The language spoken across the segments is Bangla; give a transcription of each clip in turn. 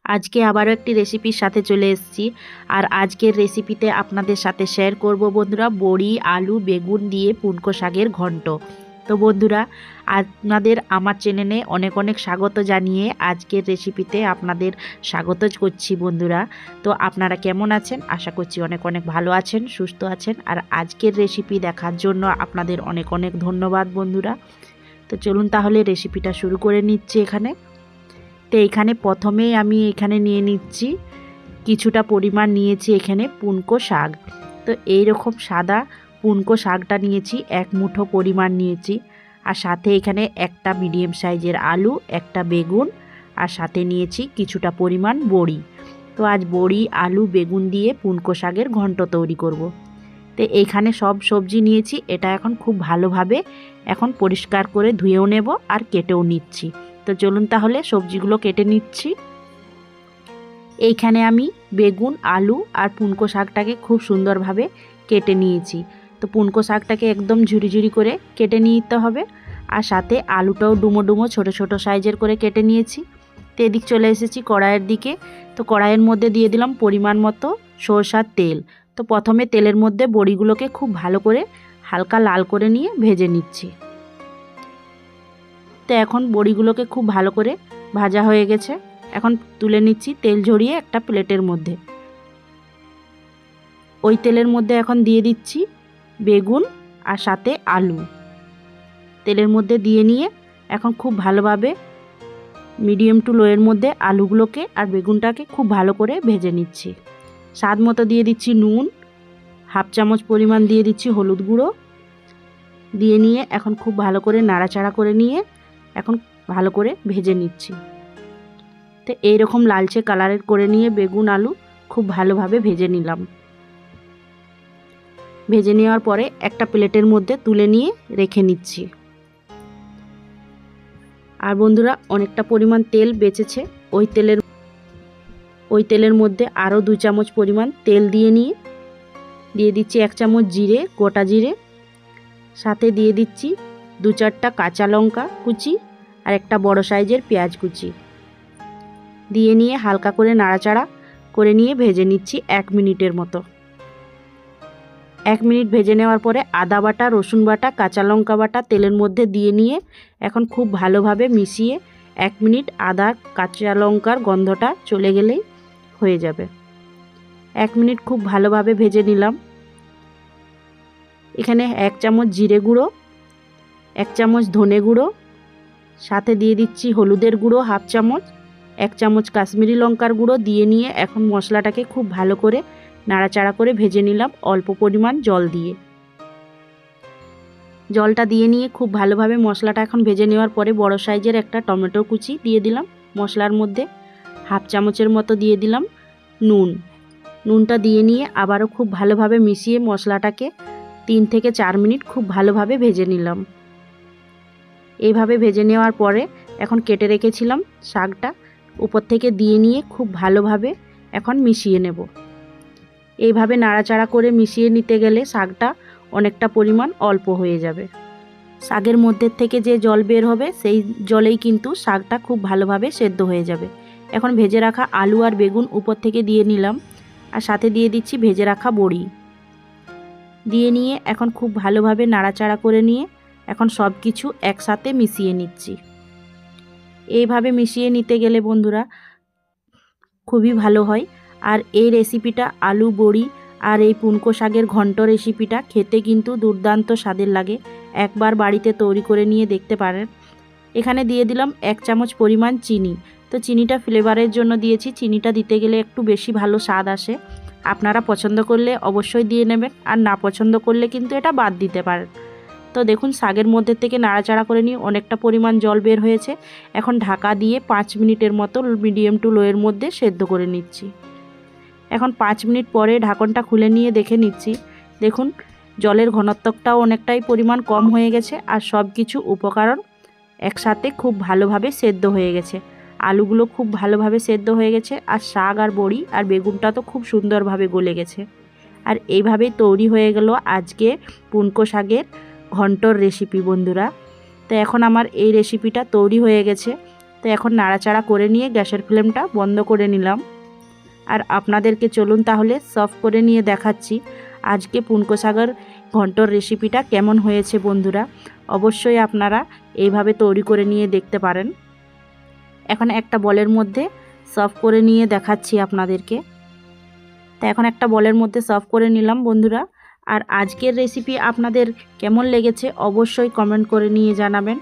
আজকে আবারও একটি রেসিপির সাথে চলে এসেছি। আর আজকের রেসিপিতে আপনাদের সাথে শেয়ার করব বন্ধুরা বড়ি, আলু, বেগুন দিয়ে পুনকো শাকের ঘন্ট। তো বন্ধুরা, আপনাদের আমার চ্যানেলে অনেক অনেক স্বাগত জানিয়ে আজকের রেসিপিতে আপনাদের স্বাগত করছি বন্ধুরা। তো আপনারা কেমন আছেন? আশা করছি অনেক অনেক ভালো আছেন, সুস্থ আছেন। আর আজকের রেসিপি দেখার জন্য আপনাদের অনেক অনেক ধন্যবাদ বন্ধুরা। তো চলুন তাহলে রেসিপিটা শুরু করে নিচ্ছি। তো এখানে প্রথমেই আমি এখানে নিয়ে নিচ্ছি কিছুটা পরিমাণ নিয়েছি এখানে পুনকো শাক। তো এইরকম সাদা পুনকো শাকটা নিয়েছি, এক মুঠো পরিমাণ নিয়েছি। আর সাথে এখানে একটা মিডিয়াম সাইজের আলু, একটা বেগুন, আর সাথে নিয়েছি কিছুটা পরিমাণ বড়ি। তো আজ বড়ি, আলু, বেগুন দিয়ে পুনকো শাকের ঘন্ট তৈরি করব। তো এইখানে সব সবজি নিয়েছি। এটা এখন খুব ভালোভাবে এখন পরিষ্কার করে ধুয়েও নেব আর কেটেও নিচ্ছি। তো চলুন তাহলে সবজিগুলো কেটে নিচ্ছি। এইখানে আমি বেগুন, আলু আর পুনকো শাকটাকে খুব সুন্দরভাবে কেটে নিয়েছি। তো পুনকো শাকটাকে একদম ঝুরি ঝুরি করে কেটে নিতে হবে। আর সাথে আলুটাও ডুমো ডুমো ছোট ছোট সাইজের করে কেটে নিয়েছি। তো এদিক চলে এসেছি কড়াইয়ের দিকে। তো কড়াইয়ের মধ্যে দিয়ে দিলাম পরিমাণ মতো সরষার তেল। তো প্রথমে তেলের মধ্যে বড়িগুলোকে খুব ভালো করে হালকা লাল করে নিয়ে ভেজে নিচ্ছি। তো এখন বড়িগুলোকে খুব ভালো করে ভাজা হয়ে গেছে। এখন তুলে নিচ্ছি তেল ঝরিয়ে একটা প্লেটের মধ্যে। ওই তেলের মধ্যে এখন দিয়ে দিচ্ছি বেগুন আর সাথে আলু। তেলের মধ্যে দিয়ে নিয়ে এখন খুব ভালোভাবে মিডিয়াম টু লোয়ের মধ্যে আলুগুলোকে আর বেগুনটাকে খুব ভালো করে ভেজে নিচ্ছি। স্বাদ মতো দিয়ে দিচ্ছি নুন, হাফ চামচ পরিমাণ দিয়ে দিচ্ছি হলুদ গুঁড়ো। দিয়ে নিয়ে এখন খুব ভালো করে নাড়াচাড়া করে নিয়ে এখন ভালো করে ভেজে নিচ্ছি। তো এইরকম লালচে কালারের করে নিয়ে বেগুন, আলু খুব ভালোভাবে ভেজে নিলাম। ভেজে নেওয়ার পরে একটা প্লেটের মধ্যে তুলে নিয়ে রেখে নিচ্ছি। আর বন্ধুরা, অনেকটা পরিমাণ তেল বেঁচেছে। ওই তেলের মধ্যে আরও 2 চামচ পরিমাণ তেল দিয়ে দিচ্ছি 1 চামচ জিরে, গোটা জিরে। সাথে দিয়ে দিচ্ছি 2-4টা কাঁচা লঙ্কা কুচি আর একটা বড় সাইজের পেঁয়াজ কুচি। দিয়ে নিয়ে হালকা করে নাড়াচাড়া করে নিয়ে ভেজে নিচ্ছি 1 মিনিটের মতো। 1 মিনিট ভেজে নেওয়ার পরে আদা বাটা, রসুন বাটা, কাঁচা লঙ্কা বাটা তেলের মধ্যে দিয়ে নিয়ে এখন খুব ভালোভাবে মিশিয়ে 1 মিনিট আদা কাঁচা লঙ্কার গন্ধটা চলে গেলেই হয়ে যাবে। 1 মিনিট খুব ভালোভাবে ভেজে নিলাম। এখানে 1 চামচ জিরে গুঁড়ো, 1 চামচ ধনে গুঁড়ো, সাথে দিয়ে দিচ্ছি হলুদের গুঁড়ো হাফ চামচ, 1 চামচ কাশ্মীরি লঙ্কার গুঁড়ো দিয়ে নিয়ে এখন মশলাটাকে খুব ভালো করে নাড়াচাড়া করে ভেজে নিলাম অল্প পরিমাণ জল দিয়ে। জলটা দিয়ে নিয়ে খুব ভালোভাবে মশলাটা এখন ভেজে নেওয়ার পরে বড় সাইজের একটা টমেটো কুচি দিয়ে দিলাম মশলার মধ্যে। হাফ চামচের মতো দিয়ে দিলাম নুনটা দিয়ে নিয়ে আবারও খুব ভালোভাবে মিশিয়ে মশলাটাকে 3 থেকে 4 মিনিট খুব ভালোভাবে ভেজে নিলাম। এইভাবে ভেজে নেওয়ার পরে এখন কেটে রেখেছিলাম শাকটা উপর থেকে দিয়ে নিয়ে খুব ভালোভাবে এখন মিশিয়ে নেব। এইভাবে নাড়াচাড়া করে মিশিয়ে নিতে গেলে শাকটা অনেকটা পরিমাণ অল্প হয়ে যাবে। শাকের মধ্যে থেকে যে জল বের হবে সেই জলেই কিন্তু শাকটা খুব ভালোভাবে সেদ্ধ হয়ে যাবে। এখন ভেজে রাখা আলু আর বেগুন উপর থেকে দিয়ে নিলাম আর সাথে দিয়ে দিচ্ছি ভেজে রাখা বড়ি। দিয়ে নিয়ে এখন খুব ভালোভাবে নাড়াচাড়া করে নিয়ে এখন সব কিছু একসাথে মিশিয়ে নিচ্ছি। এইভাবে মিশিয়ে নিতে গেলে বন্ধুরা খুবই ভালো হয়। আর এই রেসিপিটা আলু, বড়ি আর এই পুনকো শাকের ঘন্ট রেসিপিটা খেতে কিন্তু দুর্দান্ত স্বাদের লাগে। একবার বাড়িতে তৈরি করে নিয়ে দেখতে পারেন। এখানে দিয়ে দিলাম 1 চামচ পরিমাণ চিনি। তো চিনিটা ফ্লেভারের জন্য দিয়েছি। চিনিটা দিতে গেলে একটু বেশি ভালো স্বাদ আসে। আপনারা পছন্দ করলে অবশ্যই দিয়ে নেবেন, আর না পছন্দ করলে কিন্তু এটা বাদ দিতে পারেন। তো দেখুন শাকের মধ্যে থেকে নাড়াচাড়া করে নিয়ে অনেকটা পরিমাণ জল বের হয়েছে। এখন ঢাকা দিয়ে 5 মিনিটের মতো মিডিয়াম টু লোয়ের মধ্যে সেদ্ধ করে নিচ্ছি। এখন 5 মিনিট পরে ঢাকনটা খুলে নিয়ে দেখে নিচ্ছি। দেখুন জলের ঘনত্বটাও অনেকটাই পরিমাণ কম হয়ে গেছে আর সব কিছু উপকরণ একসাথে খুব ভালোভাবে সেদ্ধ হয়ে গেছে। আলুগুলো খুব ভালোভাবে সেদ্ধ হয়ে গেছে আর শাক আর বড়ি আর বেগুনটা তো খুব সুন্দরভাবে গলে গেছে। আর এইভাবেই তৈরি হয়ে গেল আজকে পুনকো শাকের ঘন্টর রেসিপি বন্ধুরা। তো এখন আমার এই রেসিপিটা তৈরি হয়ে গেছে। তো এখন নাড়াচাড়া করে নিয়ে গ্যাসের ফ্লেমটা বন্ধ করে নিলাম। আর আপনাদেরকে চলুন তাহলে সার্ভ করে নিয়ে দেখাচ্ছি আজকে পুনকো শাকের ঘন্টর রেসিপিটা কেমন হয়েছে। বন্ধুরা অবশ্যই আপনারা এইভাবে তৈরি করে নিয়ে দেখতে পারেন। এখন একটা বলের মধ্যে সার্ভ করে নিয়ে দেখাচ্ছি আপনাদেরকে। তা এখন একটা বলের মধ্যে সার্ভ করে নিলাম বন্ধুরা। আর আজকের রেসিপি আপনাদের কেমন লেগেছে অবশ্যই কমেন্ট করে নিয়ে জানাবেন।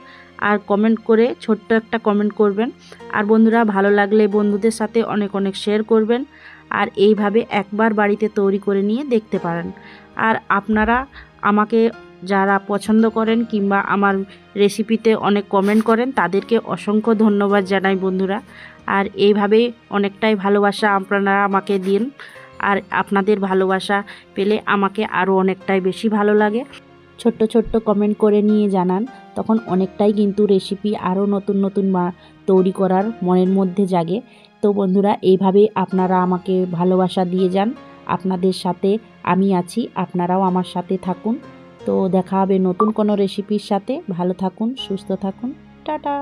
আর কমেন্ট করে ছোট্ট একটা কমেন্ট করবেন। আর বন্ধুরা ভালো লাগলে বন্ধুদের সাথে অনেক অনেক শেয়ার করবেন। আর এইভাবে একবার বাড়িতে তৈরি করে নিয়ে দেখতে পারেন। আর আপনারা আমাকে যারা পছন্দ করেন কিংবা আমার রেসিপিতে অনেক কমেন্ট করেন তাদেরকে অসংখ্য ধন্যবাদ জানাই বন্ধুরা। আর এইভাবেই অনেকটাই ভালোবাসা আপনারা আমাকে দিন। আর আপনাদের ভালোবাসা পেলে আমাকে আরও অনেকটাই বেশি ভালো লাগে। ছোট্ট ছোট্ট কমেন্ট করে নিয়ে জানান, তখন অনেকটাই কিন্তু রেসিপি আরও নতুন নতুন তৈরি করার মনের মধ্যে জাগে। তো বন্ধুরা এইভাবে আপনারা আমাকে ভালোবাসা দিয়ে যান। আপনাদের সাথে আমি আছি, আপনারাও আমার সাথে থাকুন। তো দেখা হবে নতুন কোনো রেসিপির সাথে। ভালো থাকুন, সুস্থ থাকুন, টাটা।